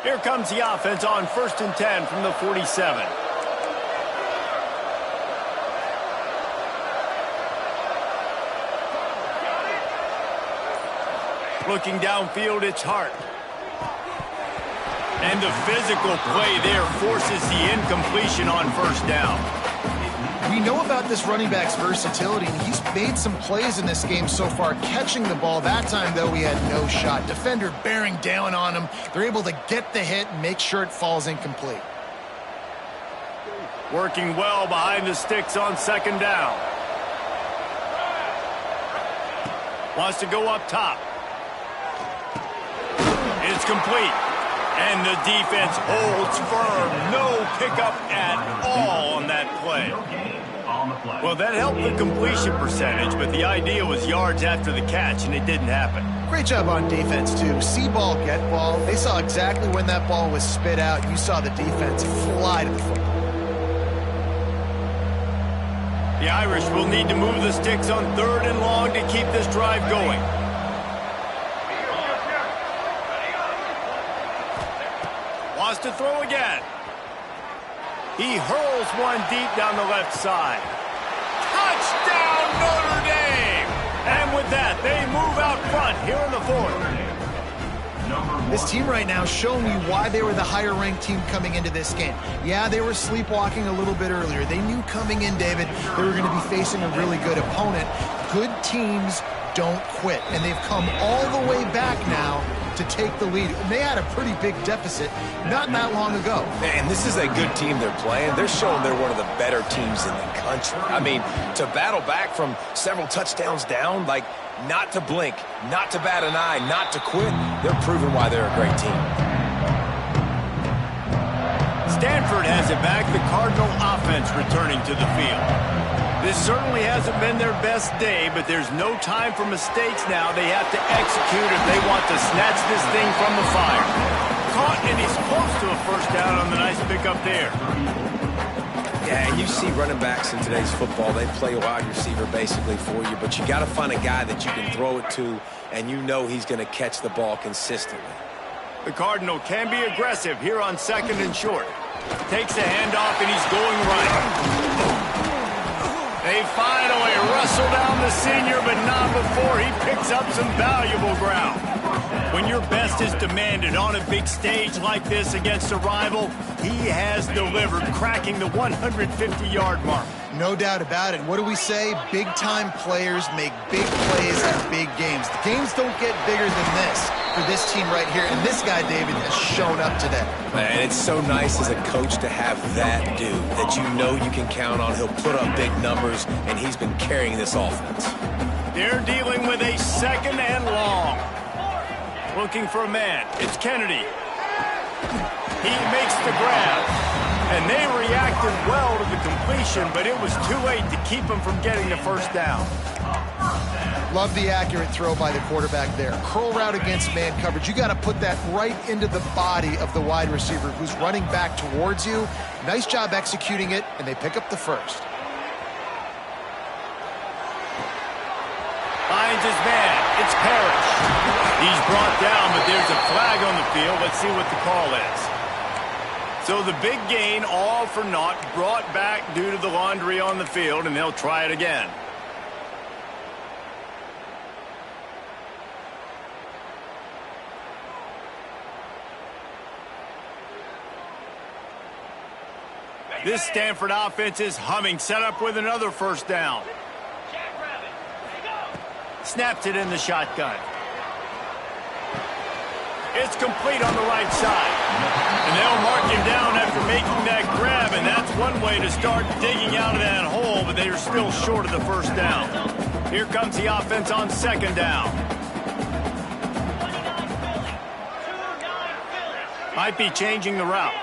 Speaker 1: Here comes the offense on 1st and 10 from the 47. Looking downfield, it's Hart. And the physical play there forces the incompletion on first down.
Speaker 3: We know about this running back's versatility, and he's made some plays in this game so far, catching the ball. That time, though, he had no shot. Defender bearing down on him. They're able to get the hit and make sure it falls incomplete.
Speaker 1: Working well behind the sticks on second down. Wants to go up top. It's complete. And the defense holds firm. No pickup at all on that play. Well, that helped the completion percentage, but the idea was yards after the catch, and it didn't happen.
Speaker 3: Great job on defense, too. See ball, get ball. They saw exactly when that ball was spit out. You saw the defense fly to the football.
Speaker 1: The Irish will need to move the sticks on 3rd and long to keep this drive going. Wants to throw again. He hurls one deep down the left side. Touchdown, Notre Dame! And with that, they move out front here in the 4th.
Speaker 3: This team right now showing you why they were the higher-ranked team coming into this game. Yeah, they were sleepwalking a little bit earlier. They knew coming in, David, they were going to be facing a really good opponent. Good teams don't quit, and they've come all the way back now to take the lead. They had a pretty big deficit not that long ago.
Speaker 2: Man, this is a good team they're playing. They're showing they're one of the better teams in the country. I mean, to battle back from several touchdowns down, like, not to blink, not to bat an eye, not to quit, they're proving why they're a great team.
Speaker 1: Stanford has it back, the Cardinal offense returning to the field. This certainly hasn't been their best day, but there's no time for mistakes now. They have to execute if they want to snatch this thing from the fire. Caught, and he's close to a first down on the nice pickup there.
Speaker 2: Yeah, and you see running backs in today's football, they play a wide receiver basically for you, but you got to find a guy that you can throw it to, and you know he's going to catch the ball consistently.
Speaker 1: The Cardinal can be aggressive here on 2nd and short. Takes the handoff, and he's going right. They finally wrestle down the senior, but not before he picks up some valuable ground. When your best is demanded on a big stage like this against a rival, he has delivered, cracking the 150-yard mark.
Speaker 3: No doubt about it. What do we say? Big-time players make big plays in big games. The games don't get bigger than this for this team right here, and this guy, David, has shown up today.
Speaker 2: And it's so nice as a coach to have that dude that you know you can count on. He'll put up big numbers, and he's been carrying this offense.
Speaker 1: They're dealing with a 2nd and long. Looking for a man. It's Kennedy. He makes the grab. And they reacted well to the completion, but it was too late to keep him from getting the first down.
Speaker 3: Love the accurate throw by the quarterback there. Curl route against man coverage. You got to put that right into the body of the wide receiver who's running back towards you. Nice job executing it, and they pick up the first.
Speaker 1: Finds his man. It's Parrish. He's brought down, but there's a flag on the field. Let's see what the call is. So the big gain, all for naught, brought back due to the laundry on the field, and they'll try it again. This Stanford offense is humming, set up with another first down. Snaps it in the shotgun. It's complete on the right side. And they'll mark him down after making that grab, and that's one way to start digging out of that hole, but they are still short of the first down. Here comes the offense on 2nd down. Might be changing the route.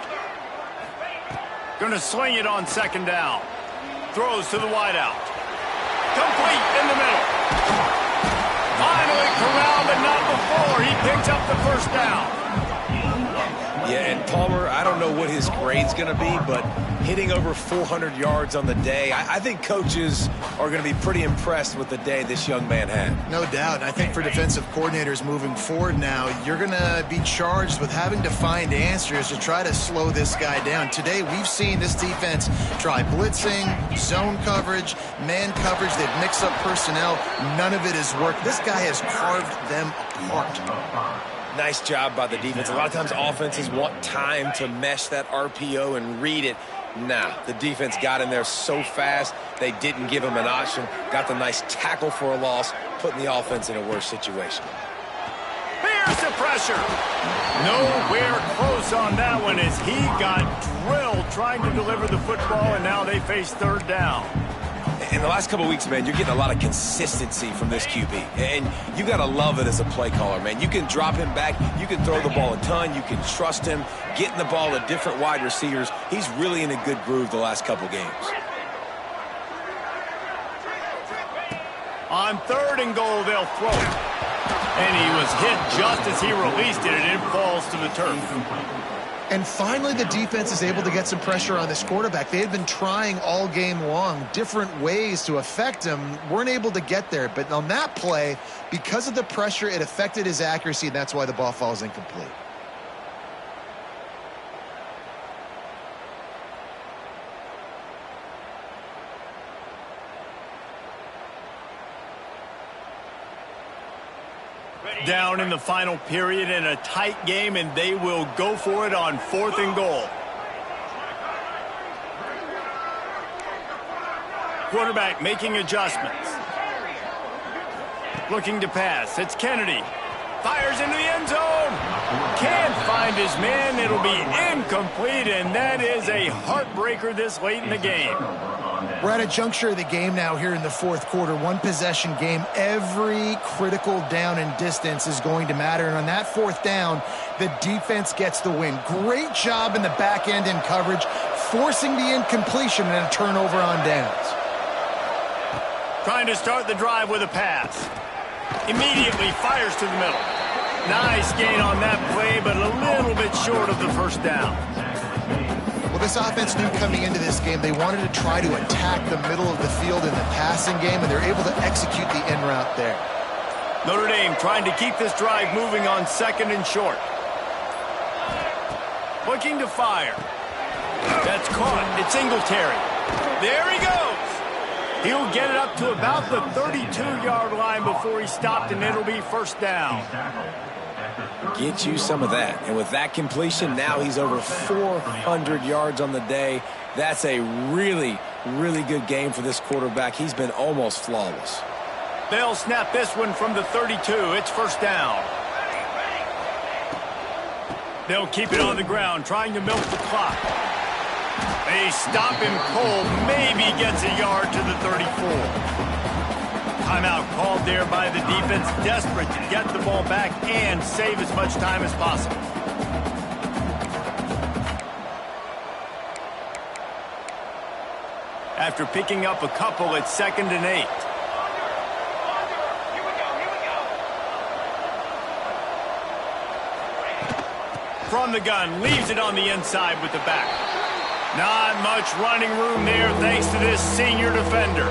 Speaker 1: Going to swing it on 2nd down. Throws to the wideout. Complete in the middle. Finally corralled, but not before. He picks up the first down.
Speaker 2: Yeah, and Palmer, I don't know what his grade's going to be, but hitting over 400 yards on the day, I think coaches are going to be pretty impressed with the day this young man had.
Speaker 3: No doubt. And I think for defensive coordinators moving forward now, you're going to be charged with having to find answers to try to slow this guy down. Today, we've seen this defense try blitzing, zone coverage, man coverage. They've mixed up personnel. None of it has worked. This guy has carved them apart.
Speaker 2: Nice job by the defense. A lot of times offenses want time to mesh that RPO and read it. Nah, the defense got in there so fast, they didn't give him an option. Got the nice tackle for a loss, putting the offense in a worse situation.
Speaker 1: Here's the pressure. Nowhere close on that one as he got drilled trying to deliver the football, and now they face 3rd down.
Speaker 2: In the last couple of weeks, man, you're getting a lot of consistency from this QB. And you got to love it as a play caller, man. You can drop him back. You can throw the ball a ton. You can trust him, getting the ball to different wide receivers. He's really in a good groove the last couple games.
Speaker 1: On 3rd and goal, they'll throw it. And he was hit just as he released it, and it falls to the turf.
Speaker 3: And finally, the defense is able to get some pressure on this quarterback. They had been trying all game long, different ways to affect him, weren't able to get there. But on that play, because of the pressure, it affected his accuracy, and that's why the ball falls incomplete.
Speaker 1: Down in the final period in a tight game, and they will go for it on 4th and goal. Quarterback making adjustments. Looking to pass. It's Kennedy. Fires into the end zone. Can't find his man. It'll be incomplete, and that is a heartbreaker this late in the game.
Speaker 3: We're at a juncture of the game now here in the 4th quarter. One possession game. Every critical down and distance is going to matter. And on that 4th down, the defense gets the win. Great job in the back end in coverage, forcing the incompletion and a turnover on downs.
Speaker 1: Trying to start the drive with a pass. Immediately fires to the middle. Nice gain on that play, but a little bit short of the first down.
Speaker 3: Well, this offense knew coming into this game they wanted to try to attack the middle of the field in the passing game, and they're able to execute the in route there.
Speaker 1: Notre Dame trying to keep this drive moving on 2nd and short. Looking to fire. That's caught. It's Singletary. There he goes. He'll get it up to about the 32-yard line before he stopped, and it'll be 1st down.
Speaker 2: Get you some of that. And with that completion, now he's over 400 yards on the day. That's a really, really good game for this quarterback. He's been almost flawless.
Speaker 1: They'll snap this one from the 32. It's 1st down. They'll keep it on the ground, trying to milk the clock. They stop him cold, maybe gets a yard to the 34. Timeout called there by the defense, desperate to get the ball back and save as much time as possible. After picking up a couple, it's 2nd and 8. From the gun, leaves it on the inside with the back. Not much running room there thanks to this senior defender.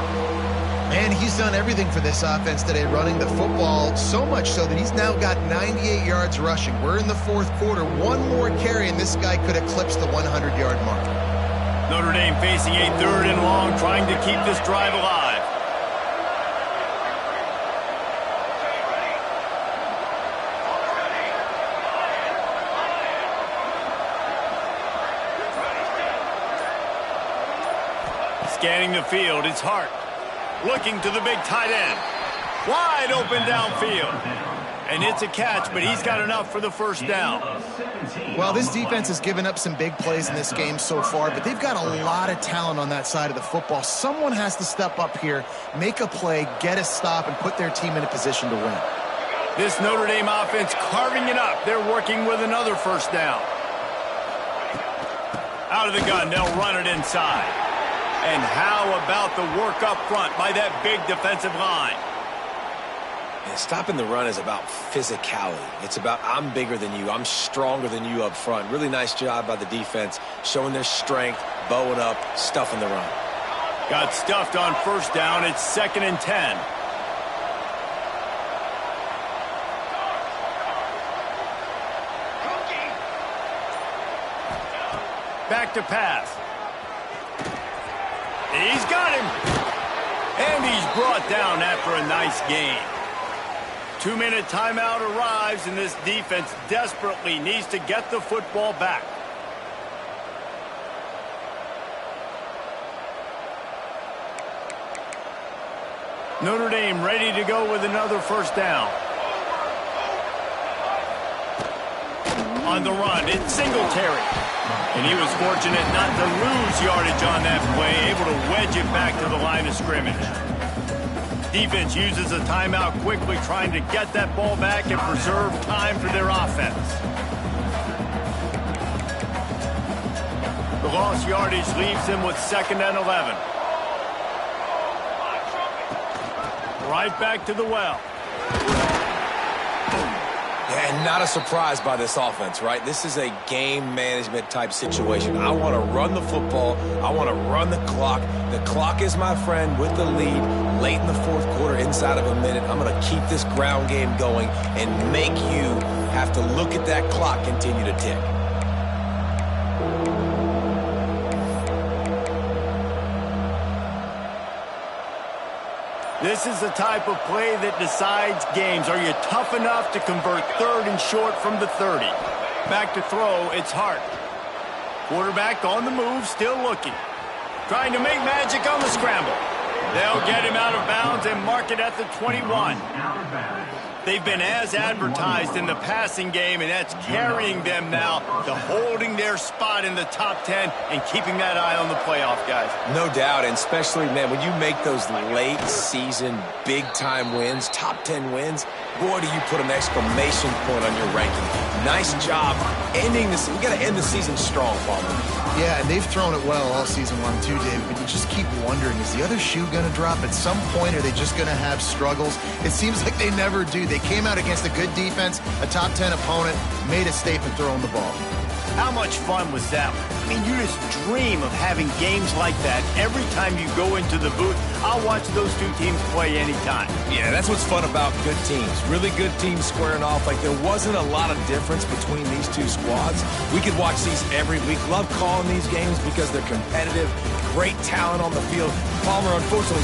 Speaker 3: Man, he's done everything for this offense today, running the football, so much so that he's now got 98 yards rushing. We're in the 4th quarter. One more carry, and this guy could eclipse the 100-yard mark.
Speaker 1: Notre Dame facing a 3rd and long, trying to keep this drive alive. Scanning the field, it's Hart. Looking to the big tight end. Wide open downfield. And it's a catch, but he's got enough for the 1st down.
Speaker 3: Well, this defense has given up some big plays in this game so far, but they've got a lot of talent on that side of the football. Someone has to step up here, make a play, get a stop, and put their team in a position to win.
Speaker 1: This Notre Dame offense carving it up. They're working with another 1st down. Out of the gun, they'll run it inside. And how about the work up front by that big defensive line?
Speaker 2: And stopping the run is about physicality. It's about I'm bigger than you. I'm stronger than you up front. Really nice job by the defense, showing their strength, bowing up, stuffing the run.
Speaker 1: Got stuffed on 1st down. It's 2nd and 10. Back to pass. He's got him. And he's brought down after a nice gain. 2-minute timeout arrives, and this defense desperately needs to get the football back. Notre Dame ready to go with another 1st down. On the run, it's Singletary. And he was fortunate not to lose yardage on that play, able to wedge it back to the line of scrimmage. Defense uses a timeout quickly, trying to get that ball back and preserve time for their offense. The lost yardage leaves them with 2nd and 11. Right back to the well.
Speaker 2: And not a surprise by this offense, right? This is a game management type situation. I want to run the football. I want to run the clock. The clock is my friend with the lead late in the 4th quarter, inside of a minute. I'm going to keep this ground game going and make you have to look at that clock continue to tick.
Speaker 1: This is the type of play that decides games. Are you tough enough to convert 3rd and short from the 30? Back to throw, it's Hart. Quarterback on the move, still looking. Trying to make magic on the scramble. They'll get him out of bounds and mark it at the 21. They've been as advertised in the passing game, and that's carrying them now to holding their spot in the top 10 and keeping that eye on the playoff, guys.
Speaker 2: No doubt, and especially, man, when you make those late-season, big-time wins, top 10 wins, boy, do you put an exclamation point on your ranking. Nice job ending this. We got to end the season strong, Palmer.
Speaker 3: Yeah, and they've thrown it well all season long too, David, but you just keep wondering, is the other shoe going to drop at some point? Are they just going to have struggles? It seems like they never do. They came out against a good defense, a top 10 opponent, made a statement throwing the ball.
Speaker 1: How much fun was that? I mean, you just dream of having games like that every time you go into the booth. I'll watch those two teams play anytime.
Speaker 2: Yeah, that's what's fun about good teams. Really good teams squaring off. Like, there wasn't a lot of difference between these two squads. We could watch these every week. Love calling these games because they're competitive, great talent on the field. Palmer, unfortunately,